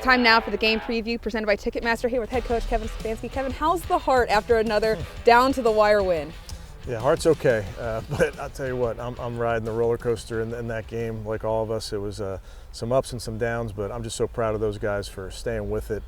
Time now for the game preview presented by Ticketmaster, here with head coach Kevin Stefanski. Kevin, how's the heart after another down-to-the-wire win? Yeah, heart's okay, but I'll tell you what, I'm riding the roller coaster in that game like all of us. It was some ups and some downs, but I'm just so proud of those guys for staying with it.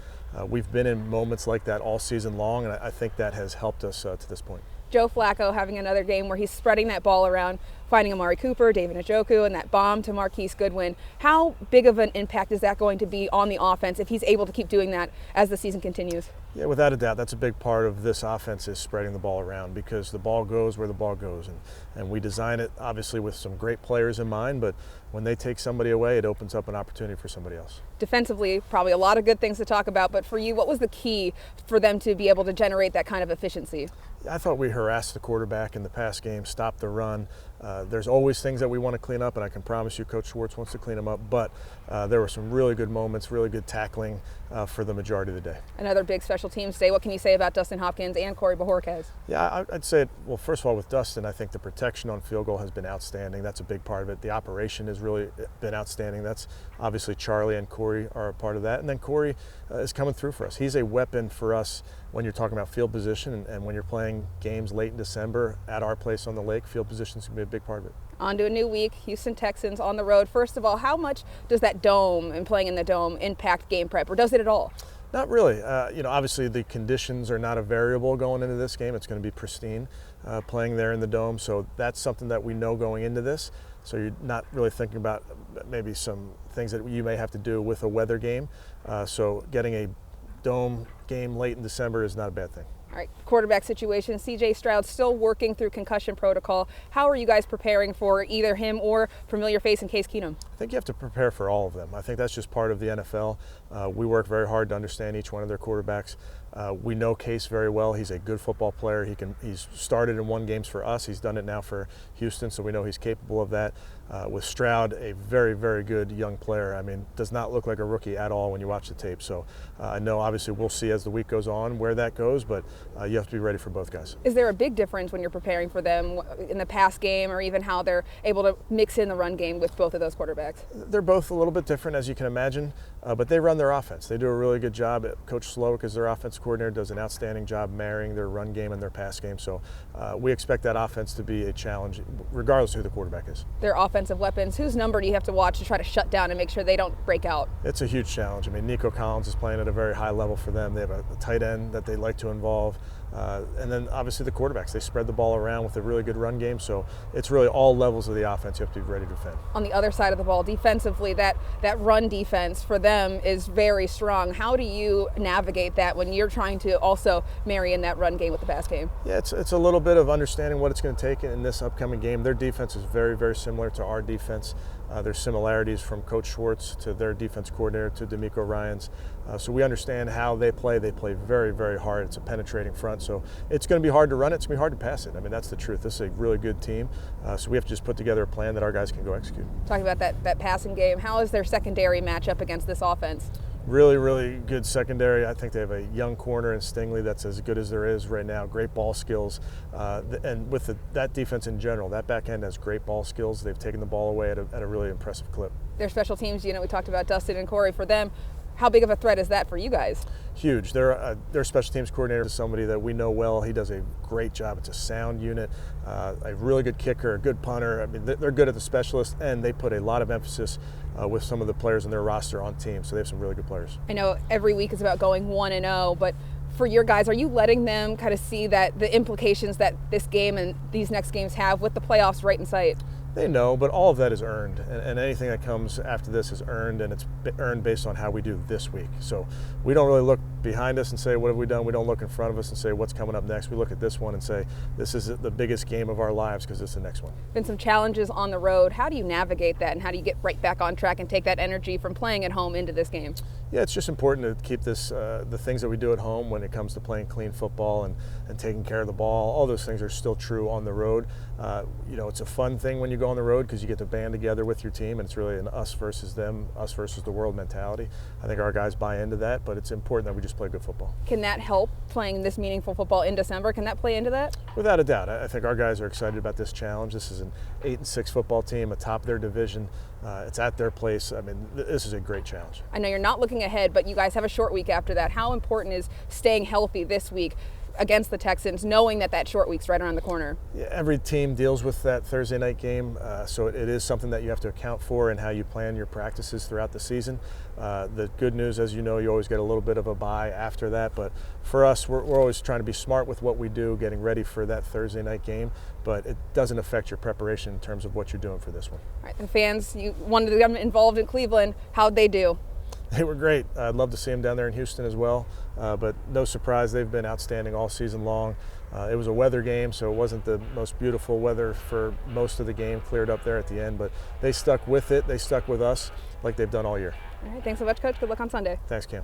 We've been in moments like that all season long, and I think that has helped us to this point. Joe Flacco having another game where he's spreading that ball around, finding Amari Cooper, David Njoku, and that bomb to Marquise Goodwin. How big of an impact is that going to be on the offense if he's able to keep doing that as the season continues? Yeah, without a doubt, that's a big part of this offense is spreading the ball around, because the ball goes where the ball goes. And we design it obviously with some great players in mind, but when they take somebody away, it opens up an opportunity for somebody else. Defensively, probably a lot of good things to talk about, but for you, what was the key for them to be able to generate that kind of efficiency? I thought we harassed the quarterback in the pass game, stopped the run. There's always things that we want to clean up, and I can promise you Coach Schwartz wants to clean them up, but there were some really good moments, really good tackling for the majority of the day. Another big special teams day. What can you say about Dustin Hopkins and Corey Bojorquez? Yeah, I'd say, well, first of all, with Dustin, I think the protection on field goal has been outstanding. That's a big part of it. The operation has really been outstanding. That's obviously Charlie and Corey are a part of that. And then Corey is coming through for us. He's a weapon for us when you're talking about field position, and when you're playing games late in December at our place on the lake, field position is going to be a big part of it. On to a new week, Houston Texans on the road. First of all, how much does that dome and playing in the dome impact game prep, or does it at all? Not really. Obviously the conditions are not a variable going into this game. It's going to be pristine playing there in the dome, so that's something that we know going into this. So you're not really thinking about maybe some things that you may have to do with a weather game. So getting a dome game late in December is not a bad thing. All right, quarterback situation. C.J. Stroud still working through concussion protocol. How are you guys preparing for either him or familiar face in Case Keenum? I think you have to prepare for all of them. I think that's just part of the NFL. We work very hard to understand each one of their quarterbacks. We know Case very well. He's a good football player. He's started and won games for us. He's done it now for Houston, so we know he's capable of that. With Stroud, a very, very good young player. I mean, does not look like a rookie at all when you watch the tape. So I know obviously we'll see as the week goes on where that goes, but you have to be ready for both guys. Is there a big difference when you're preparing for them in the pass game, or even how they're able to mix in the run game with both of those quarterbacks? They're both a little bit different, as you can imagine, but they run their offense. They do a really good job. Coach Slowick, as their offense coordinator, does an outstanding job marrying their run game and their pass game. So we expect that offense to be a challenge, regardless of who the quarterback is. Their offensive weapons, whose number do you have to watch to try to shut down and make sure they don't break out? It's a huge challenge. I mean, Nico Collins is playing at a very high level for them. They have a tight end that they like to involve. And then obviously the quarterbacks, they spread the ball around with a really good run game. So it's really all levels of the offense you have to be ready to defend. On the other side of the ball, defensively, that run defense for them is very strong. How do you navigate that when you're trying to also marry in that run game with the pass game? Yeah, it's a little bit of understanding what it's going to take in this upcoming game. Their defense is very, very similar to our defense. There's similarities from Coach Schwartz to their defense coordinator to D'Amico Ryans. So we understand how they play. They play very, very hard. It's a penetrating front. So it's going to be hard to run it. It's going to be hard to pass it. I mean, that's the truth. This is a really good team. So we have to just put together a plan that our guys can go execute. Talking about that passing game, how is their secondary matchup against this offense? Really, really good secondary. I think they have a young corner in Stingley that's as good as there is right now. Great ball skills. And with that defense in general, that back end has great ball skills. They've taken the ball away at a really impressive clip. Their special teams, we talked about Dustin and Corey. For them, how big of a threat is that for you guys? Huge. Their special teams coordinator is somebody that we know well. He does a great job. It's a sound unit, a really good kicker, a good punter. I mean, they're good at the specialists, and they put a lot of emphasis with some of the players in their roster on team. So they have some really good players. I know every week is about going 1-0, but for your guys, are you letting them kind of see that the implications that this game and these next games have with the playoffs right in sight? They know, but all of that is earned, and anything that comes after this is earned, and it's earned based on how we do this week. So we don't really look behind us and say, what have we done? We don't look in front of us and say, what's coming up next? We look at this one and say, this is the biggest game of our lives because it's the next one. Been some challenges on the road. How do you navigate that, and how do you get right back on track and take that energy from playing at home into this game? Yeah, it's just important to keep this, the things that we do at home when it comes to playing clean football and taking care of the ball. All those things are still true on the road. It's a fun thing when you go on the road because you get to band together with your team, and it's really an us versus them, us versus the world mentality. I think our guys buy into that, but it's important that we just play good football. Can that help playing this meaningful football in December? Can that play into that? Without a doubt. I think our guys are excited about this challenge. This is an 8-6 football team atop their division. It's at their place. I mean, this is a great challenge. I know you're not looking ahead, but you guys have a short week after that. How important is staying healthy this week against the Texans, knowing that short week's right around the corner? Yeah, every team deals with that Thursday night game, so it is something that you have to account for in how you plan your practices throughout the season. The good news, as you know, you always get a little bit of a bye after that, but for us, we're always trying to be smart with what we do, getting ready for that Thursday night game, but it doesn't affect your preparation in terms of what you're doing for this one. All right, and fans, you wanted to get involved in Cleveland. How'd they do? They were great. I'd love to see them down there in Houston as well, but no surprise, they've been outstanding all season long. It was a weather game, so it wasn't the most beautiful weather for most of the game, cleared up there at the end, but they stuck with it. They stuck with us like they've done all year. All right, thanks so much, Coach. Good luck on Sunday. Thanks, Cam.